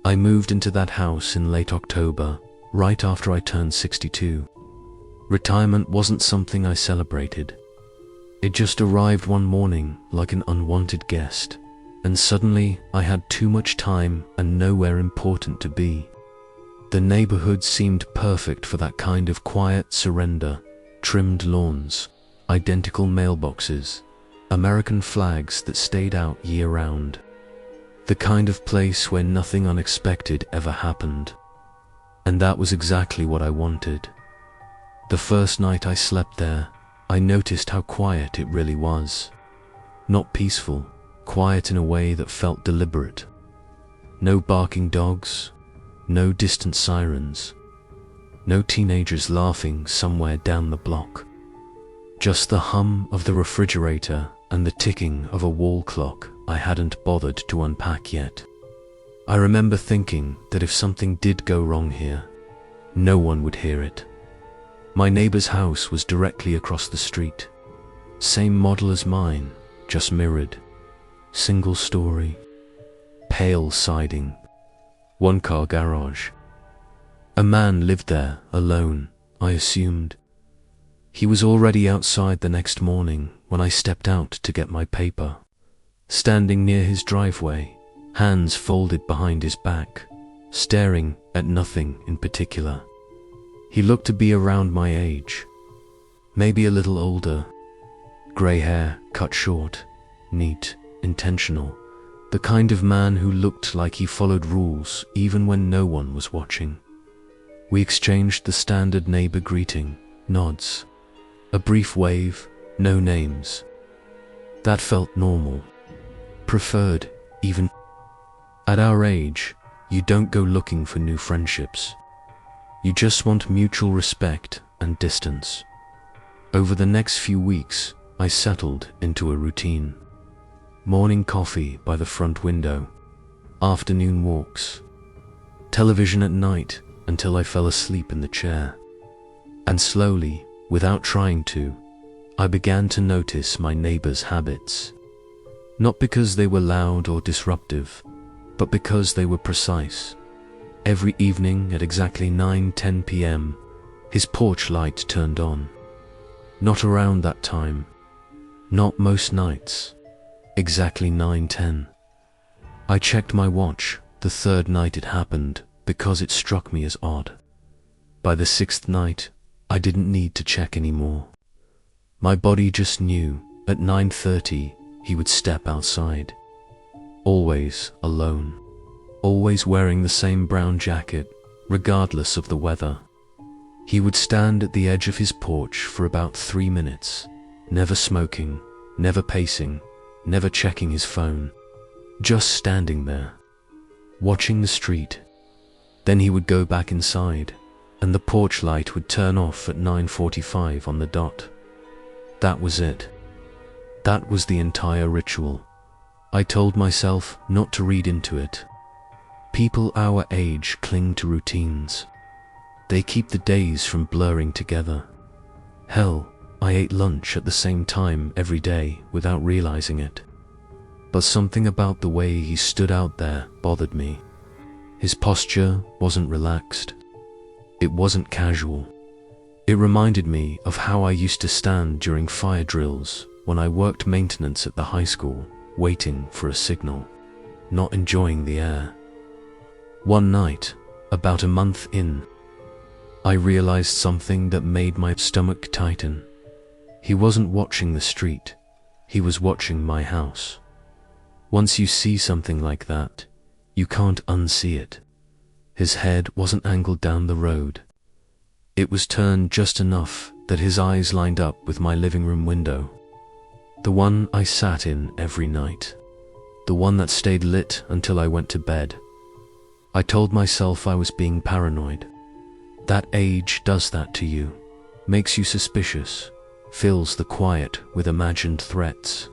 I moved into that house in late October, right after I turned 62. Retirement wasn't something I celebrated. It just arrived one morning like an unwanted guest, and suddenly I had too much time and nowhere important to be. The neighborhood seemed perfect for that kind of quiet surrender: trimmed lawns, identical mailboxes, American flags that stayed out year-round. The kind of place where nothing unexpected ever happened. And that was exactly what I wanted. The first night I slept there, I noticed how quiet it really was. Not peaceful, quiet in a way that felt deliberate. No barking dogs, no distant sirens, no teenagers laughing somewhere down the block. Just the hum of the refrigerator and the ticking of a wall clock I hadn't bothered to unpack yet. I remember thinking that if something did go wrong here, no one would hear it. My neighbor's house was directly across the street. Same model as mine, just mirrored. Single story, pale siding, one-car garage. A man lived there, alone, I assumed. He was already outside the next morning when I stepped out to get my paper. Standing near his driveway, hands folded behind his back, staring at nothing in particular. He looked to be around my age, maybe a little older. Grey hair, cut short, neat, intentional. The kind of man who looked like he followed rules even when no one was watching. We exchanged the standard neighbor greeting, nods. A brief wave, no names. That felt normal. Preferred, even. At our age, you don't go looking for new friendships. You just want mutual respect and distance. Over the next few weeks, I settled into a routine. Morning coffee by the front window, afternoon walks, television at night until I fell asleep in the chair. And slowly, without trying to, I began to notice my neighbors' habits. Not because they were loud or disruptive, but because they were precise. Every evening at exactly 9:10 p.m., his porch light turned on. Not around that time. Not most nights. Exactly 9:10. I checked my watch the third night it happened because it struck me as odd. By the sixth night, I didn't need to check anymore. My body just knew at 9:30 he would step outside. Always alone. Always wearing the same brown jacket, regardless of the weather. He would stand at the edge of his porch for about 3 minutes, never smoking, never pacing, never checking his phone, just standing there, watching the street. Then he would go back inside, and the porch light would turn off at 9:45 on the dot. That was it. That was the entire ritual. I told myself not to read into it. People our age cling to routines. They keep the days from blurring together. Hell, I ate lunch at the same time every day without realizing it. But something about the way he stood out there bothered me. His posture wasn't relaxed. It wasn't casual. It reminded me of how I used to stand during fire drills when I worked maintenance at the high school, waiting for a signal, not enjoying the air. One night, about a month in, I realized something that made my stomach tighten. He wasn't watching the street, he was watching my house. Once you see something like that, you can't unsee it. His head wasn't angled down the road. It was turned just enough that his eyes lined up with my living room window. The one I sat in every night. The one that stayed lit until I went to bed. I told myself I was being paranoid. That age does that to you, makes you suspicious, fills the quiet with imagined threats.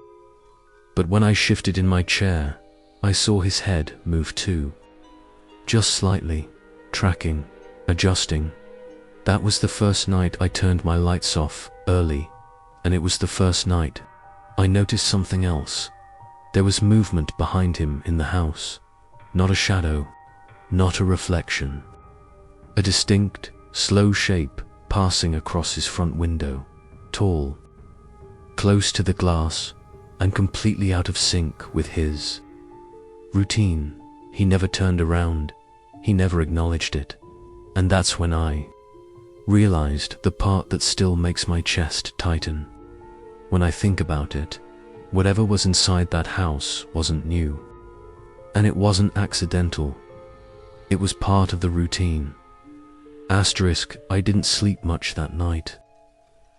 But when I shifted in my chair, I saw his head move too. Just slightly, tracking, adjusting. That was the first night I turned my lights off early, and it was the first night I noticed something else. There was movement behind him in the house, not a shadow, not a reflection. A distinct, slow shape passing across his front window, tall, close to the glass, and completely out of sync with his routine. He never turned around, he never acknowledged it, and that's when I realized the part that still makes my chest tighten. When I think about it, whatever was inside that house wasn't new, and it wasn't accidental. It was part of the routine. Asterisk, I didn't sleep much that night.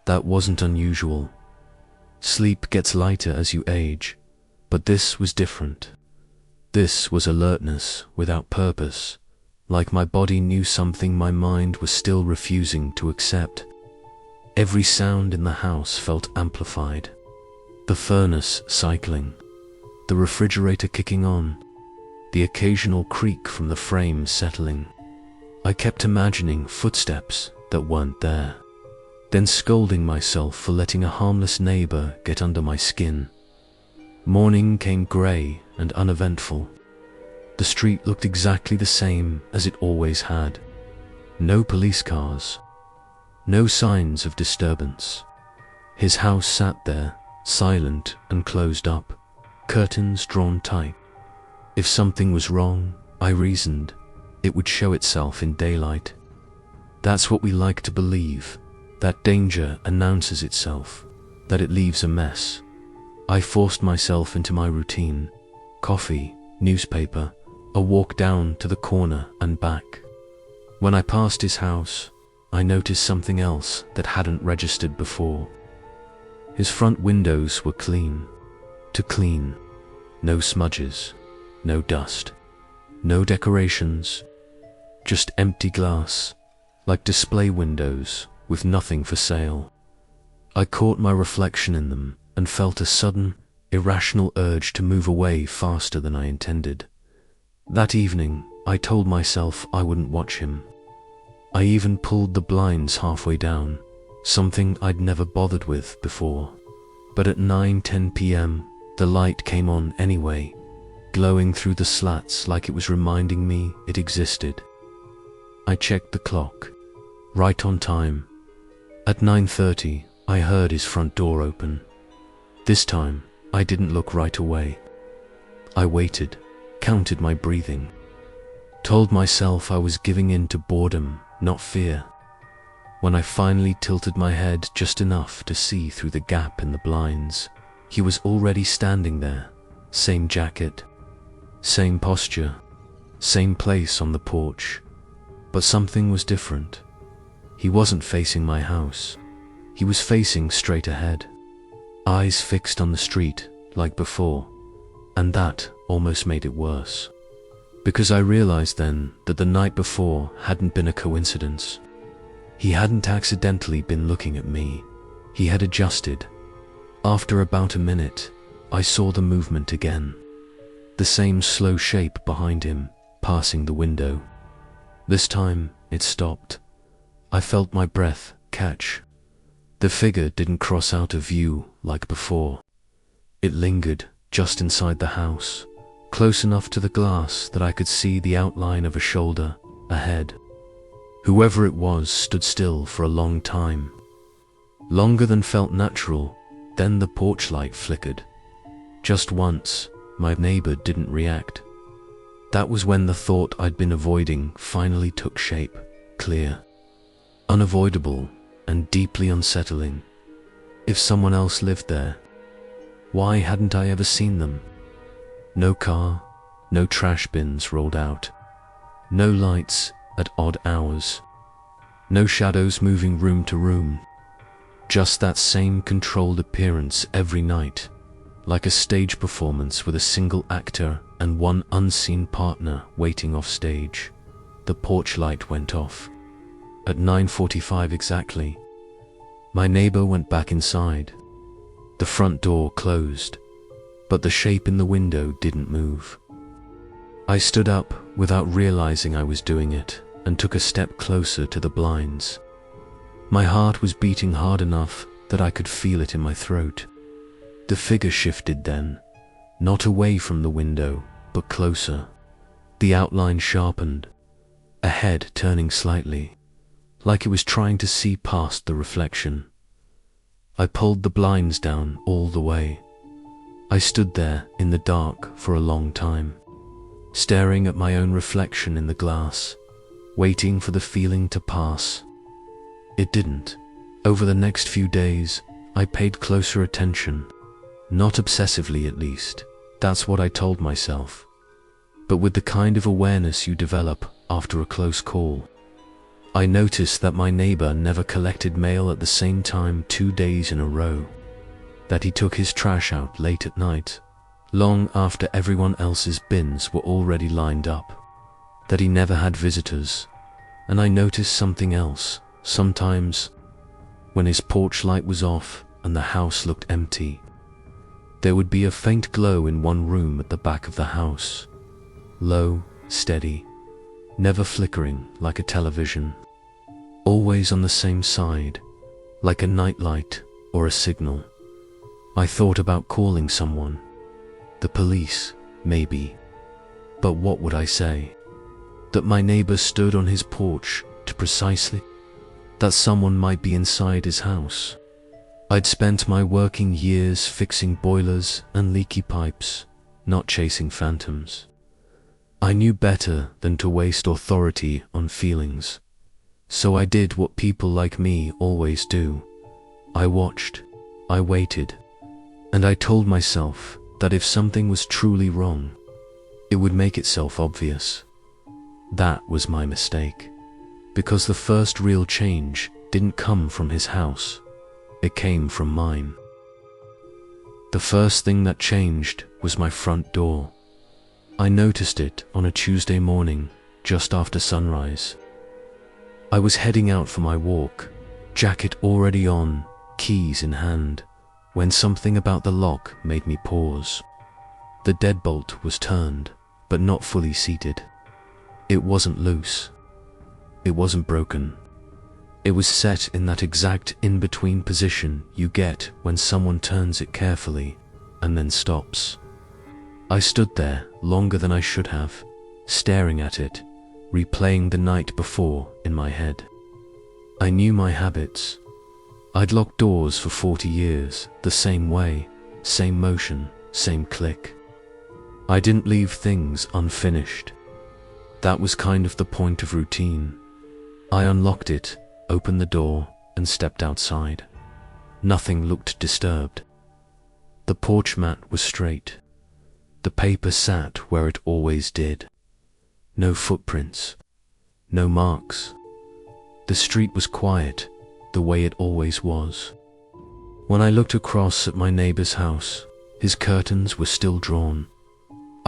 That wasn't unusual. Sleep gets lighter as you age, but this was different. This was alertness without purpose, like my body knew something my mind was still refusing to accept. Every sound in the house felt amplified. The furnace cycling, the refrigerator kicking on, the occasional creak from the frame settling. I kept imagining footsteps that weren't there, then scolding myself for letting a harmless neighbor get under my skin. Morning came grey and uneventful. The street looked exactly the same as it always had. No police cars, no signs of disturbance. His house sat there, silent and closed up, curtains drawn tight. If something was wrong, I reasoned, it would show itself in daylight. That's what we like to believe, that danger announces itself, that it leaves a mess. I forced myself into my routine: coffee, newspaper, a walk down to the corner and back. When I passed his house, I noticed something else that hadn't registered before. His front windows were clean, to clean. No smudges, no dust, no decorations, just empty glass, like display windows with nothing for sale. I caught my reflection in them and felt a sudden, irrational urge to move away faster than I intended. That evening, I told myself I wouldn't watch him. I even pulled the blinds halfway down, something I'd never bothered with before. But at 9:10 p.m., the light came on anyway, glowing through the slats like it was reminding me it existed. I checked the clock. Right on time. At 9:30, I heard his front door open. This time, I didn't look right away. I waited, counted my breathing, told myself I was giving in to boredom, not fear. When I finally tilted my head just enough to see through the gap in the blinds, he was already standing there, same jacket, same posture, same place on the porch. But something was different. He wasn't facing my house. He was facing straight ahead, eyes fixed on the street like before, and that almost made it worse. Because I realized then that the night before hadn't been a coincidence. He hadn't accidentally been looking at me. He had adjusted. After about a minute, I saw the movement again. The same slow shape behind him, passing the window. This time, it stopped. I felt my breath catch. The figure didn't cross out of view like before. It lingered just inside the house, close enough to the glass that I could see the outline of a shoulder, a head. Whoever it was stood still for a long time. Longer than felt natural. Then the porch light flickered. Just once, my neighbor didn't react. That was when the thought I'd been avoiding finally took shape, clear, unavoidable, and deeply unsettling. If someone else lived there, why hadn't I ever seen them? No car, no trash bins rolled out, no lights at odd hours, no shadows moving room to room. Just that same controlled appearance every night, like a stage performance with a single actor and one unseen partner waiting off stage. The porch light went off. At 9:45 exactly, my neighbor went back inside. The front door closed, but the shape in the window didn't move. I stood up without realizing I was doing it and took a step closer to the blinds. My heart was beating hard enough that I could feel it in my throat. The figure shifted then, not away from the window, but closer. The outline sharpened, a head turning slightly, like it was trying to see past the reflection. I pulled the blinds down all the way. I stood there in the dark for a long time, staring at my own reflection in the glass, waiting for the feeling to pass. It didn't. Over the next few days, I paid closer attention. Not obsessively, at least. That's what I told myself. But with the kind of awareness you develop after a close call. I noticed that my neighbor never collected mail at the same time 2 days in a row. That he took his trash out late at night, long after everyone else's bins were already lined up. That he never had visitors. And I noticed something else. Sometimes, when his porch light was off and the house looked empty, there would be a faint glow in one room at the back of the house. Low, steady, never flickering like a television. Always on the same side, like a nightlight or a signal. I thought about calling someone. The police, maybe. But what would I say? That my neighbor stood on his porch to precisely? That someone might be inside his house? I'd spent my working years fixing boilers and leaky pipes, not chasing phantoms. I knew better than to waste authority on feelings. So I did what people like me always do. I watched, I waited, and I told myself that if something was truly wrong, it would make itself obvious. That was my mistake, because the first real change didn't come from his house, it came from mine. The first thing that changed was my front door. I noticed it on a Tuesday morning, just after sunrise. I was heading out for my walk, jacket already on, keys in hand, when something about the lock made me pause. The deadbolt was turned, but not fully seated. It wasn't loose. It wasn't broken. It was set in that exact in-between position you get when someone turns it carefully and then stops. I stood there longer than I should have, staring at it, replaying the night before in my head. I knew my habits. I'd locked doors for 40 years, the same way, same motion, same click. I didn't leave things unfinished. That was kind of the point of routine. I unlocked it, opened the door, and stepped outside. Nothing looked disturbed. The porch mat was straight. The paper sat where it always did. No footprints. No marks. The street was quiet, the way it always was. When I looked across at my neighbor's house, his curtains were still drawn.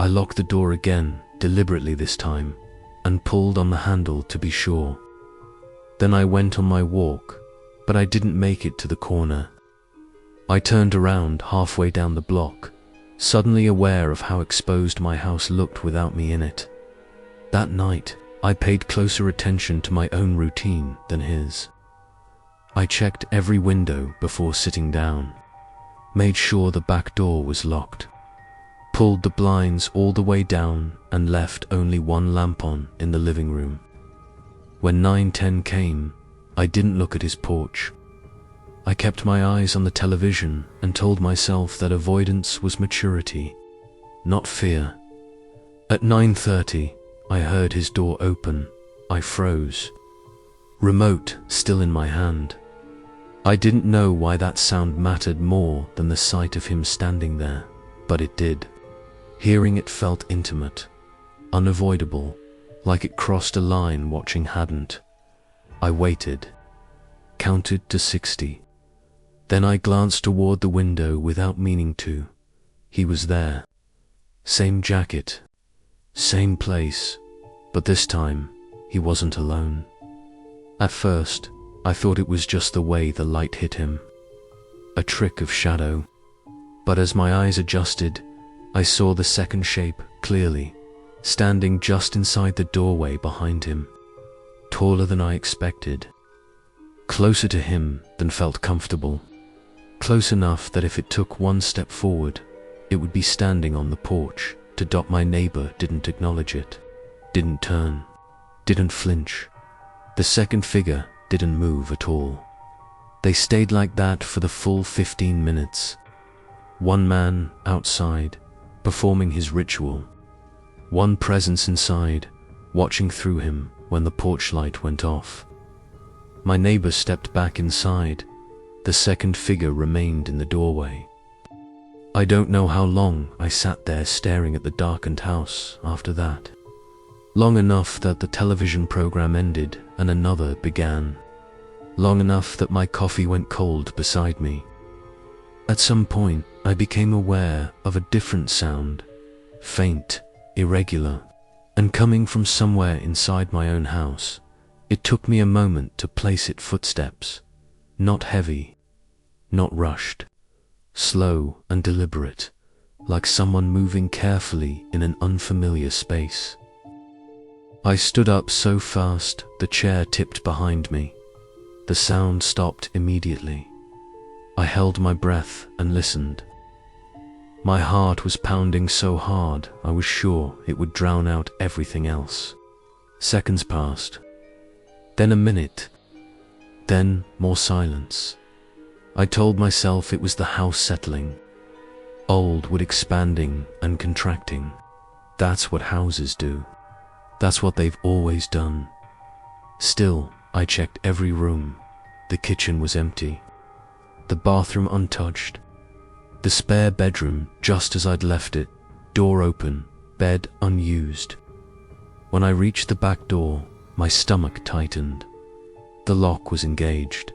I locked the door again, deliberately this time, and pulled on the handle to be sure. Then I went on my walk, but I didn't make it to the corner. I turned around halfway down the block, suddenly aware of how exposed my house looked without me in it. That night, I paid closer attention to my own routine than his. I checked every window before sitting down, made sure the back door was locked, pulled the blinds all the way down and left only one lamp on in the living room. When 9:10 came, I didn't look at his porch. I kept my eyes on the television and told myself that avoidance was maturity, not fear. At 9:30, I heard his door open. I froze. Remote still in my hand. I didn't know why that sound mattered more than the sight of him standing there, but it did. Hearing it felt intimate, unavoidable, like it crossed a line watching hadn't. I waited, counted to 60. Then I glanced toward the window without meaning to. He was there. Same jacket, same place, but this time he wasn't alone. At first, I thought it was just the way the light hit him, a trick of shadow. But as my eyes adjusted, I saw the second shape clearly, standing just inside the doorway behind him, taller than I expected, closer to him than felt comfortable, close enough that if it took one step forward, it would be standing on the porch to dot my neighbor didn't acknowledge it. didn't turn, didn't flinch. The second figure didn't move at all. They stayed like that for the full 15 minutes. One man outside, performing his ritual. One presence inside, watching through him when the porch light went off. My neighbor stepped back inside. The second figure remained in the doorway. I don't know how long I sat there staring at the darkened house after that. Long enough that the television program ended and another began. Long enough that my coffee went cold beside me. At some point, I became aware of a different sound, faint, irregular, and coming from somewhere inside my own house. It took me a moment to place it. Footsteps, not heavy, not rushed, slow and deliberate, like someone moving carefully in an unfamiliar space. I stood up so fast the chair tipped behind me. The sound stopped immediately. I held my breath and listened. My heart was pounding so hard I was sure it would drown out everything else. Seconds passed. Then a minute. Then more silence. I told myself it was the house settling. Old wood expanding and contracting. That's what houses do. That's what they've always done. Still, I checked every room. The kitchen was empty. The bathroom untouched. The spare bedroom just as I'd left it, door open, bed unused. When I reached the back door, my stomach tightened. The lock was engaged,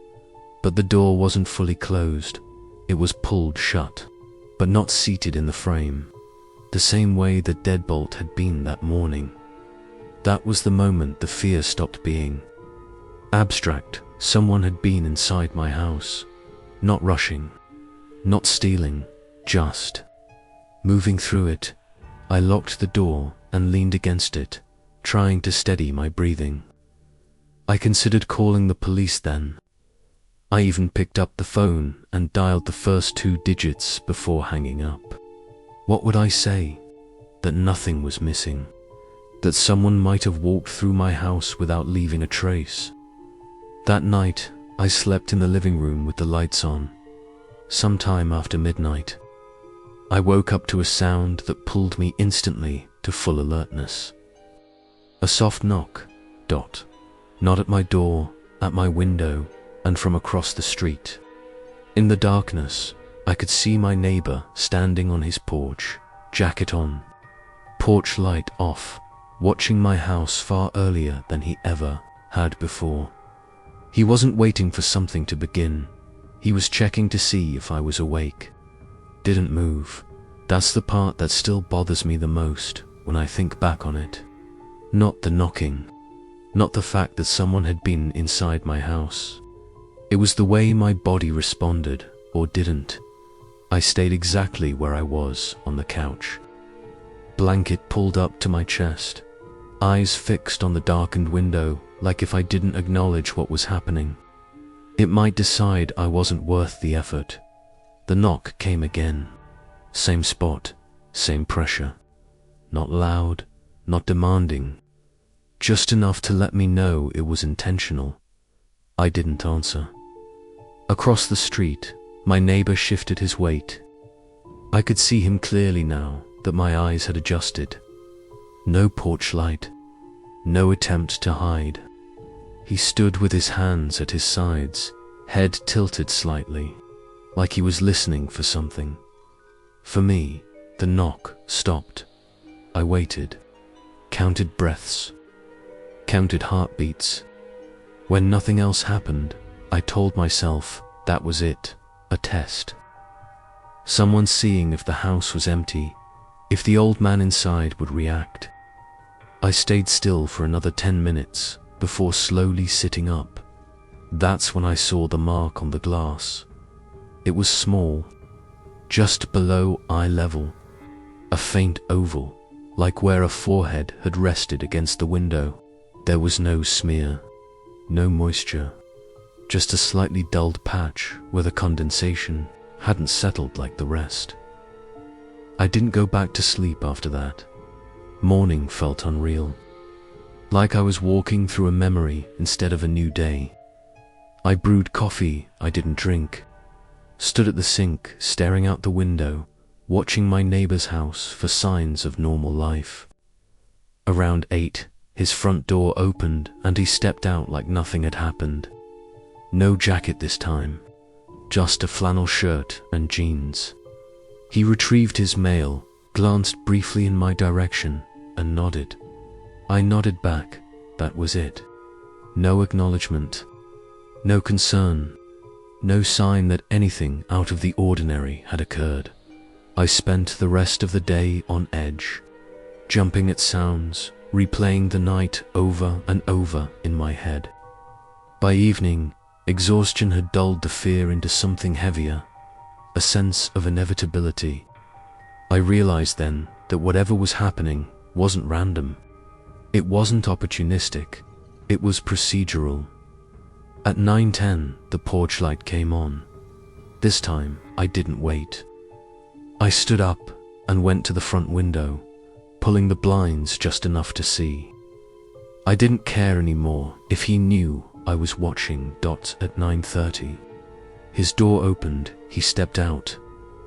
but the door wasn't fully closed. It was pulled shut, but not seated in the frame, the same way the deadbolt had been that morning. That was the moment the fear stopped being abstract. Someone had been inside my house, not rushing, not stealing, just moving through it. I locked the door and leaned against it, trying to steady my breathing. I considered calling the police then. I even picked up the phone and dialed the first 2 digits before hanging up. What would I say? That nothing was missing? That someone might have walked through my house without leaving a trace? That night, I slept in the living room with the lights on. Sometime after midnight, I woke up to a sound that pulled me instantly to full alertness. A soft knock, not at my door, at my window, and from across the street. In the darkness, I could see my neighbor standing on his porch, jacket on, porch light off, watching my house far earlier than he ever had before. He wasn't waiting for something to begin. He was checking to see if I was awake. Didn't move. That's the part that still bothers me the most when I think back on it. Not the knocking. Not the fact that someone had been inside my house. It was the way my body responded, or didn't. I stayed exactly where I was on the couch. Blanket pulled up to my chest. Eyes fixed on the darkened window, like if I didn't acknowledge what was happening, it might decide I wasn't worth the effort. The knock came again. Same spot, same pressure. Not loud, not demanding. Just enough to let me know it was intentional. I didn't answer. Across the street, my neighbor shifted his weight. I could see him clearly now that my eyes had adjusted. No porch light. No attempt to hide. He stood with his hands at his sides, head tilted slightly, like he was listening for something. For me, the knock stopped. I waited, counted breaths, counted heartbeats. When nothing else happened, I told myself that was it, a test. Someone seeing if the house was empty, if the old man inside would react. I stayed still for another 10 minutes before slowly sitting up. That's when I saw the mark on the glass. It was small, just below eye level, a faint oval, like where a forehead had rested against the window. There was no smear, no moisture, just a slightly dulled patch where the condensation hadn't settled like the rest. I didn't go back to sleep after that. Morning felt unreal. like I was walking through a memory instead of a new day. I brewed coffee I didn't drink, stood at the sink staring out the window, watching my neighbor's house for signs of normal life. Around 8, his front door opened and he stepped out like nothing had happened. No jacket this time, just a flannel shirt and jeans. He retrieved his mail, glanced briefly in my direction, and nodded. I nodded back. That was it. No acknowledgement, no concern, no sign that anything out of the ordinary had occurred. I spent the rest of the day on edge, jumping at sounds, replaying the night over and over in my head. By evening, exhaustion had dulled the fear into something heavier, a sense of inevitability. I realized then that whatever was happening wasn't random. It wasn't opportunistic. It was procedural. At 9:10, the porch light came on. This time, I didn't wait. I stood up and went to the front window, pulling the blinds just enough to see. I didn't care anymore if he knew I was watching. At 9:30, his door opened, he stepped out.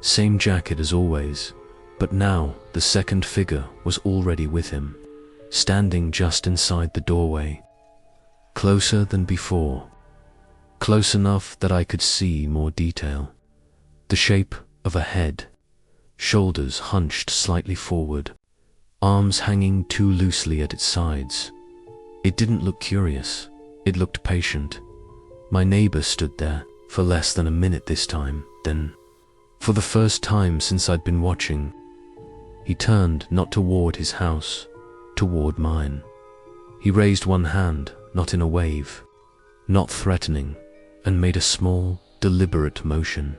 Same jacket as always, but now the second figure was already with him, standing just inside the doorway. Closer than before. Close enough that I could see more detail. The shape of a head, shoulders hunched slightly forward, arms hanging too loosely at its sides. It didn't look curious, it looked patient. My neighbor stood there for less than a minute this time, then, for the first time since I'd been watching, he turned not toward his house, toward mine. He raised one hand, not in a wave, not threatening, and made a small, deliberate motion.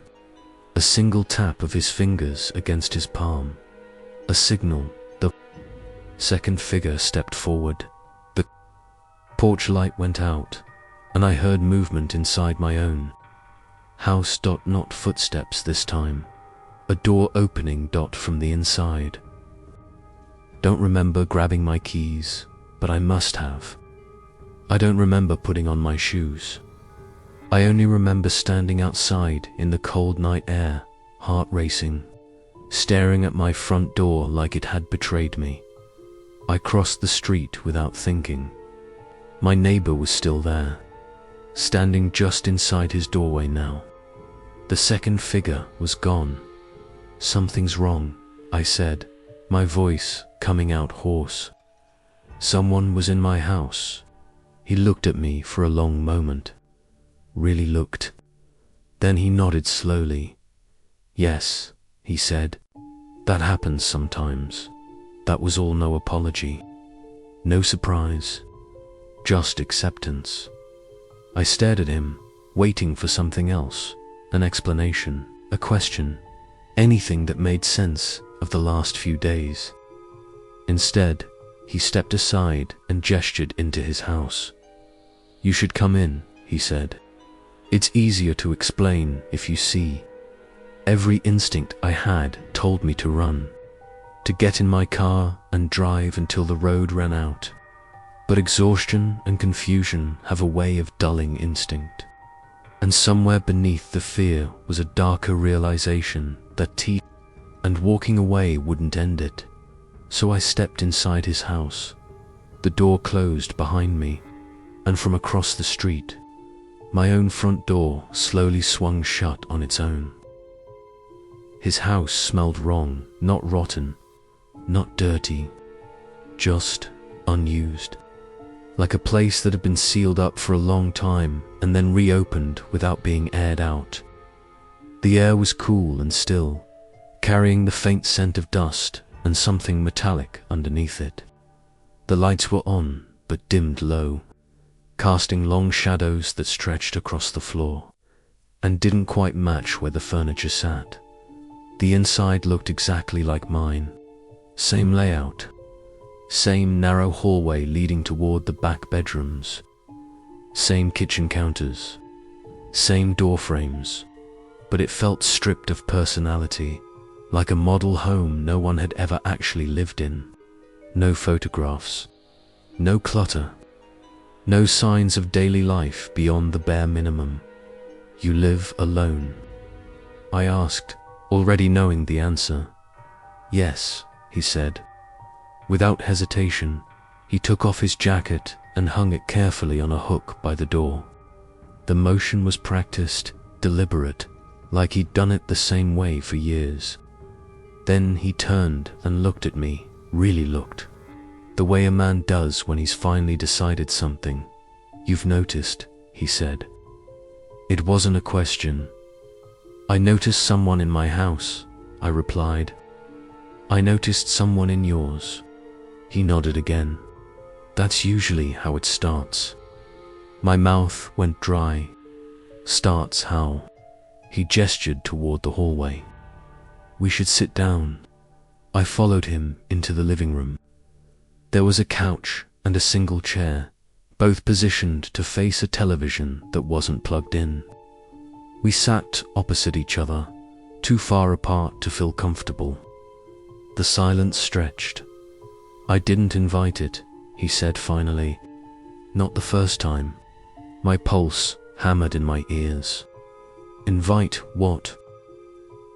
A single tap of his fingers against his palm. A signal. The second figure stepped forward. The porch light went out, and I heard movement inside my own house. Not footsteps this time. A door opening. From the inside. Don't remember grabbing my keys, but I must have. I don't remember putting on my shoes. I only remember standing outside in the cold night air, heart racing, staring at my front door like it had betrayed me. I crossed the street without thinking. My neighbor was still there, standing just inside his doorway now. The second figure was gone. Something's wrong, I said, my voice coming out hoarse. Someone was in my house. He looked at me for a long moment. Really looked. Then he nodded slowly. Yes, he said. That happens sometimes. That was all. No apology. No surprise. Just acceptance. I stared at him, waiting for something else, an explanation, a question, anything that made sense of the last few days. Instead, he stepped aside and gestured into his house. You should come in, he said. It's easier to explain if you see. Every instinct I had told me to run, to get in my car and drive until the road ran out. But exhaustion and confusion have a way of dulling instinct. And somewhere beneath the fear was a darker realization that and walking away wouldn't end it. So I stepped inside his house. The door closed behind me, and from across the street, my own front door slowly swung shut on its own. His house smelled wrong, not rotten, not dirty, just unused. Like a place that had been sealed up for a long time and then reopened without being aired out. The air was cool and still, carrying the faint scent of dust and something metallic underneath it. The lights were on, but dimmed low, casting long shadows that stretched across the floor, and didn't quite match where the furniture sat. The inside looked exactly like mine. Same layout. Same narrow hallway leading toward the back bedrooms. Same kitchen counters. Same door frames. But it felt stripped of personality, like a model home no one had ever actually lived in. No photographs. No clutter. No signs of daily life beyond the bare minimum. You live alone? I asked, already knowing the answer. Yes, he said. Without hesitation, he took off his jacket and hung it carefully on a hook by the door. The motion was practiced, deliberate, like he'd done it the same way for years. Then he turned and looked at me, really looked. The way a man does when he's finally decided something. You've noticed, he said. It wasn't a question. I noticed someone in my house, I replied. I noticed someone in yours. He nodded again. That's usually how it starts. My mouth went dry. Starts how? He gestured toward the hallway. We should sit down. I followed him into the living room. There was a couch and a single chair, both positioned to face a television that wasn't plugged in. We sat opposite each other, too far apart to feel comfortable. The silence stretched. I didn't invite it, he said finally. Not the first time. My pulse hammered in my ears. Invite what?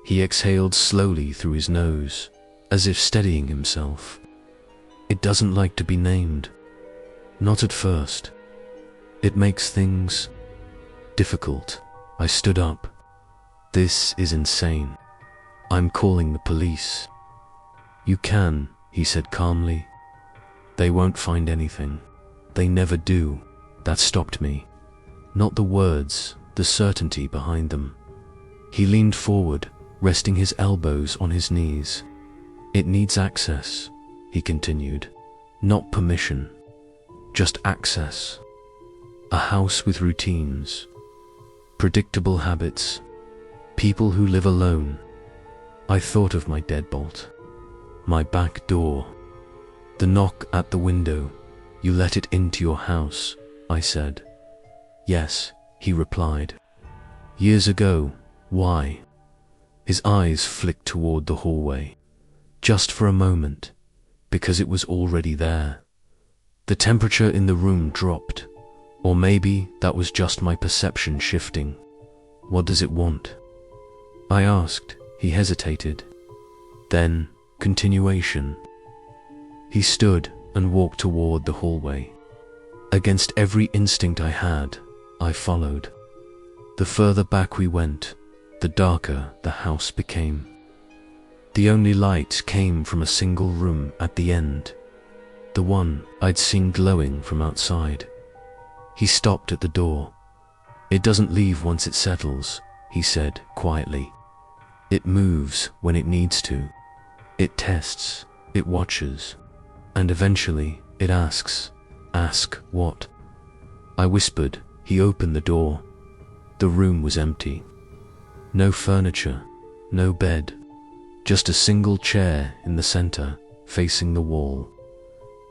He exhaled slowly through his nose, as if steadying himself. It doesn't like to be named. Not at first. It makes things difficult. I stood up. This is insane. I'm calling the police. You can, he said calmly. They won't find anything. They never do. That stopped me. Not the words, the certainty behind them. He leaned forward, resting his elbows on his knees. It needs access, he continued. Not permission. Just access. A house with routines. Predictable habits. People who live alone. I thought of my deadbolt. My back door. The knock at the window. You let it into your house, I said. Yes, he replied. Years ago. Why? His eyes flicked toward the hallway. Just for a moment. Because it was already there. The temperature in the room dropped. Or maybe that was just my perception shifting. What does it want? I asked. He hesitated. Then, continuation. He stood and walked toward the hallway. Against every instinct I had, I followed. The further back we went, the darker the house became. The only light came from a single room at the end, the one I'd seen glowing from outside. He stopped at the door. It doesn't leave once it settles, he said quietly. It moves when it needs to. It tests, it watches, and eventually it asks. Ask what? I whispered. He opened the door. The room was empty. No furniture, no bed, just a single chair in the center, facing the wall.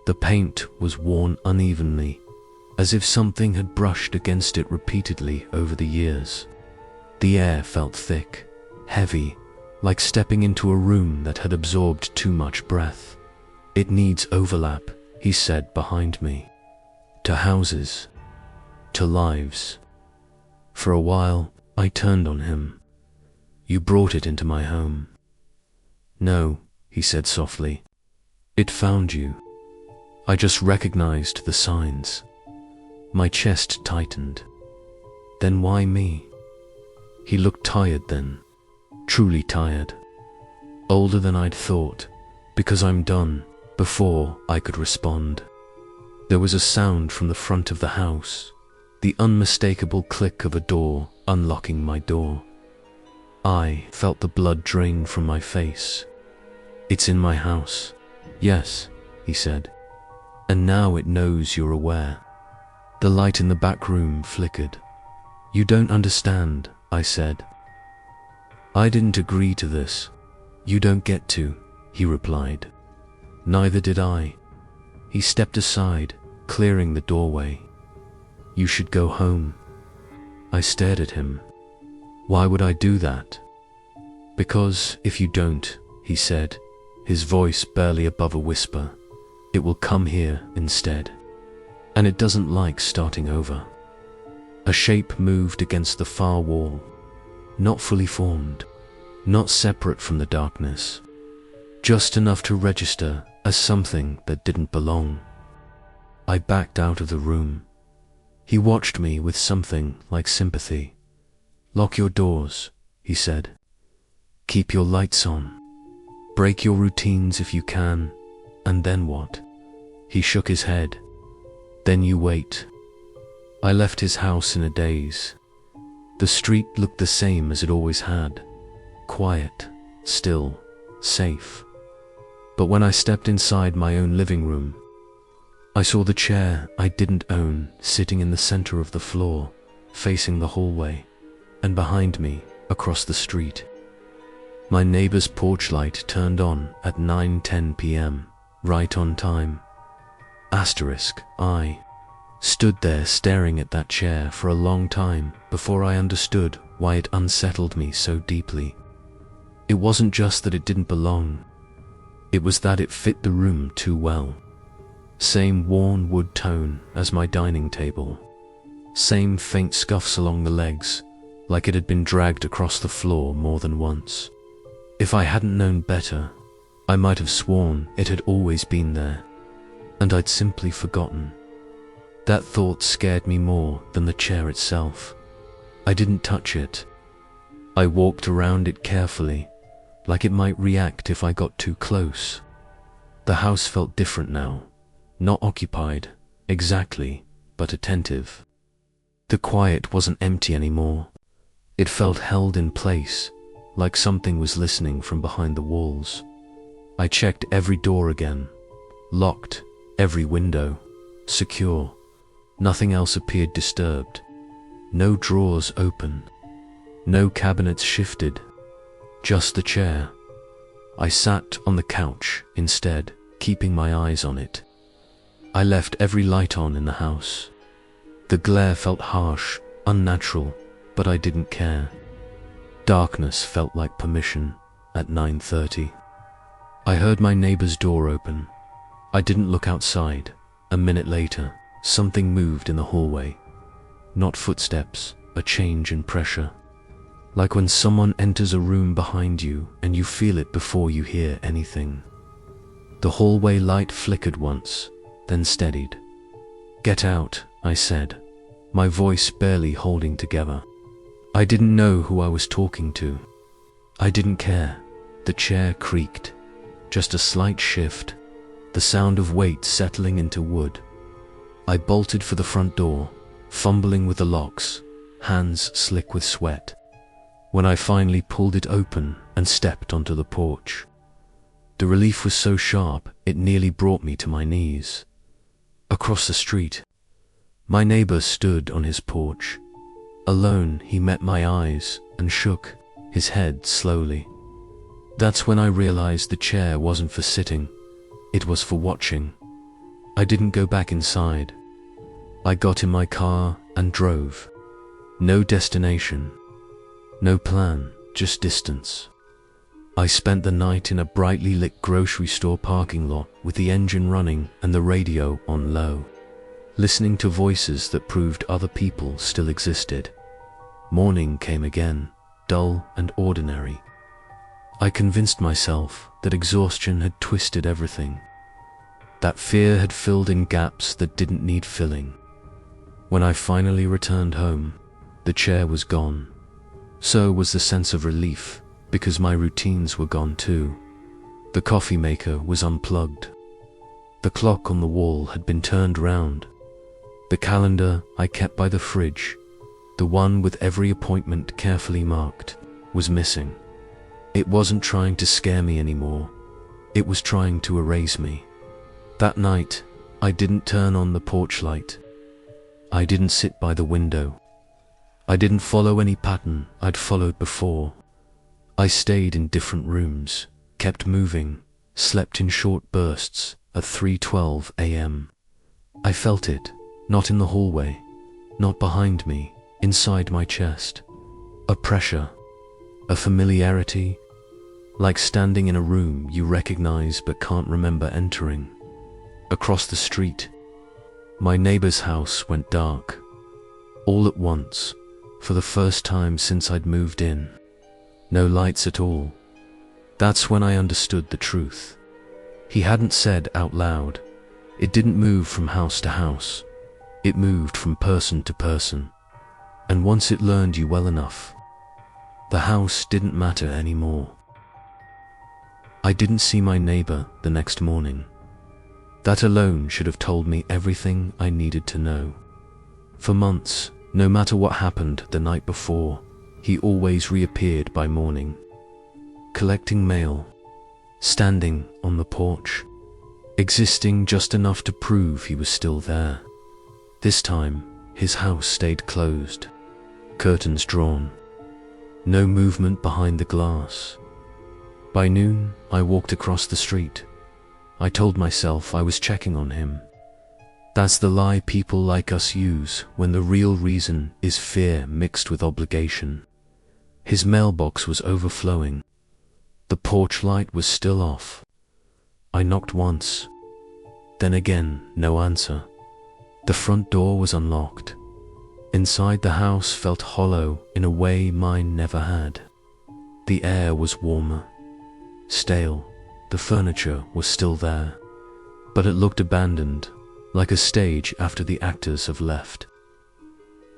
The paint was worn unevenly, as if something had brushed against it repeatedly over the years. The air felt thick, heavy, like stepping into a room that had absorbed too much breath. It needs overlap, he said behind me. To houses, to lives. For a while, I turned on him. You brought it into my home. No, he said softly. It found you. I just recognized the signs. My chest tightened. Then why me? He looked tired then, truly tired. Older than I'd thought, because I'm done, before I could respond. There was a sound from the front of the house, the unmistakable click of a door unlocking my door. I felt the blood drain from my face. It's in my house. Yes, he said. And now it knows you're aware. The light in the back room flickered. You don't understand, I said. I didn't agree to this. You don't get to, he replied. Neither did I. He stepped aside, clearing the doorway. You should go home. I stared at him. Why would I do that? Because if you don't, he said, his voice barely above a whisper, it will come here instead. and it doesn't like starting over. A shape moved against the far wall, not fully formed, not separate from the darkness, just enough to register as something that didn't belong. I backed out of the room. He watched me with something like sympathy. "Lock your doors," he said. "Keep your lights on. Break your routines if you can, and then what?" He shook his head. "Then you wait." I left his house in a daze. The street looked the same as it always had. Quiet, still, safe. But when I stepped inside my own living room, I saw the chair I didn't own sitting in the center of the floor, facing the hallway, and behind me, across the street. My neighbor's porch light turned on at 9:10 p.m., right on time. I stood there staring at that chair for a long time before I understood why it unsettled me so deeply. It wasn't just that it didn't belong. It was that it fit the room too well. Same worn wood tone as my dining table. Same faint scuffs along the legs, like it had been dragged across the floor more than once. If I hadn't known better, I might have sworn it had always been there, and I'd simply forgotten. That thought scared me more than the chair itself. I didn't touch it. I walked around it carefully, like it might react if I got too close. The house felt different now, not occupied, exactly, but attentive. The quiet wasn't empty anymore. It felt held in place, like something was listening from behind the walls. I checked every door again, locked, every window, secure. Nothing else appeared disturbed. No drawers open. No cabinets shifted. Just the chair. I sat on the couch instead, keeping my eyes on it. I left every light on in the house. The glare felt harsh, unnatural, but I didn't care. Darkness felt like permission at 9:30. I heard my neighbor's door open. I didn't look outside. A minute later, something moved in the hallway. Not footsteps, a change in pressure. Like when someone enters a room behind you and you feel it before you hear anything. The hallway light flickered once, then steadied. "Get out," I said, my voice barely holding together. I didn't know who I was talking to. I didn't care. The chair creaked. Just a slight shift, the sound of weight settling into wood. I bolted for the front door, fumbling with the locks, hands slick with sweat. When I finally pulled it open and stepped onto the porch, the relief was so sharp it nearly brought me to my knees. Across the street, my neighbor stood on his porch. Alone, he met my eyes and shook his head slowly. That's when I realized the chair wasn't for sitting, it was for watching. I didn't go back inside. I got in my car and drove. No destination, no plan, just distance. I spent the night in a brightly lit grocery store parking lot with the engine running and the radio on low, listening to voices that proved other people still existed. Morning came again, dull and ordinary. I convinced myself that exhaustion had twisted everything, that fear had filled in gaps that didn't need filling. When I finally returned home, the chair was gone. So was the sense of relief, because my routines were gone too. The coffee maker was unplugged. The clock on the wall had been turned round. The calendar I kept by the fridge, the one with every appointment carefully marked, was missing. It wasn't trying to scare me anymore. It was trying to erase me. That night, I didn't turn on the porch light. I didn't sit by the window. I didn't follow any pattern I'd followed before. I stayed in different rooms, kept moving, slept in short bursts at 3:12 a.m. I felt it, not in the hallway, not behind me, inside my chest. A pressure, a familiarity, like standing in a room you recognize but can't remember entering. Across the street, My neighbor's house went dark. All at once, for the first time since I'd moved in. No lights at all. That's when I understood the truth. He hadn't said out loud. It didn't move from house to house. It moved from person to person. And once it learned you well enough, the house didn't matter anymore. I didn't see my neighbor the next morning. That alone should have told me everything I needed to know. For months, no matter what happened the night before, he always reappeared by morning, collecting mail, standing on the porch, existing just enough to prove he was still there. This time, his house stayed closed, curtains drawn, no movement behind the glass. By noon, I walked across the street. I told myself I was checking on him. That's the lie people like us use when the real reason is fear mixed with obligation. His mailbox was overflowing. The porch light was still off. I knocked once. Then again, no answer. The front door was unlocked. Inside the house felt hollow in a way mine never had. The air was warmer, stale. The furniture was still there, but it looked abandoned, like a stage after the actors have left.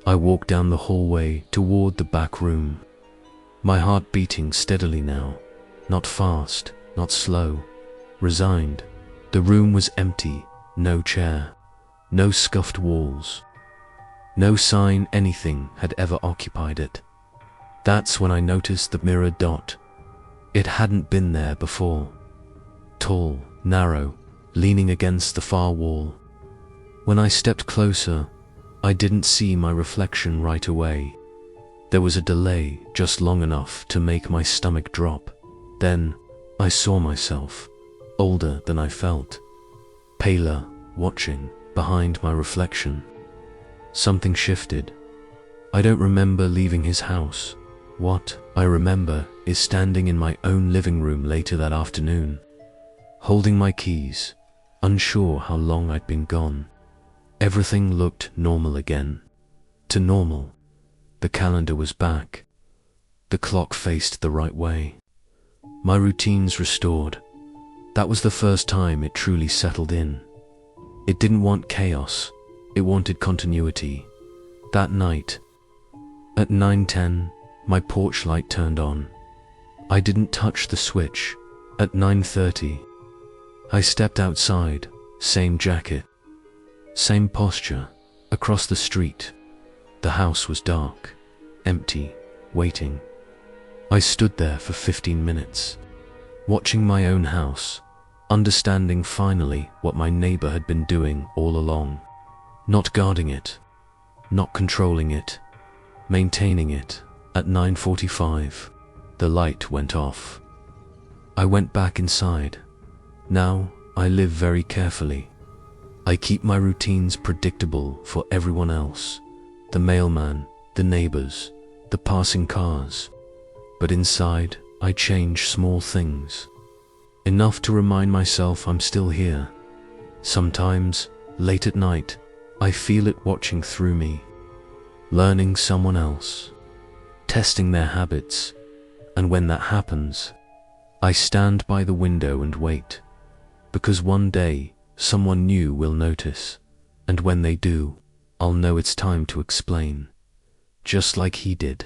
I walked down the hallway toward the back room, my heart beating steadily now, not fast, not slow, resigned. The room was empty, no chair, no scuffed walls, no sign anything had ever occupied it. That's when I noticed the mirror dot. It hadn't been there before. Tall, narrow, leaning against the far wall. When I stepped closer, I didn't see my reflection right away. There was a delay just long enough to make my stomach drop. Then, I saw myself, older than I felt, paler, watching behind my reflection. Something shifted. I don't remember leaving his house. What I remember is standing in my own living room later that afternoon, holding my keys, unsure how long I'd been gone. Everything looked normal again. To normal. The calendar was back. The clock faced the right way. My routines restored. That was the first time it truly settled in. It didn't want chaos. It wanted continuity. That night, at 9:10, my porch light turned on. I didn't touch the switch. At 9:30, I stepped outside, same jacket, same posture, across the street. The house was dark, empty, waiting. I stood there for 15 minutes, watching my own house, understanding finally what my neighbor had been doing all along. Not guarding it, not controlling it, maintaining it. At 9:45, the light went off. I went back inside. Now, I live very carefully. I keep my routines predictable for everyone else, the mailman, the neighbors, the passing cars. But inside, I change small things. Enough to remind myself I'm still here. Sometimes, late at night, I feel it watching through me, learning someone else, testing their habits. And when that happens, I stand by the window and wait, because one day someone new will notice, and when they do, I'll know it's time to explain, just like he did.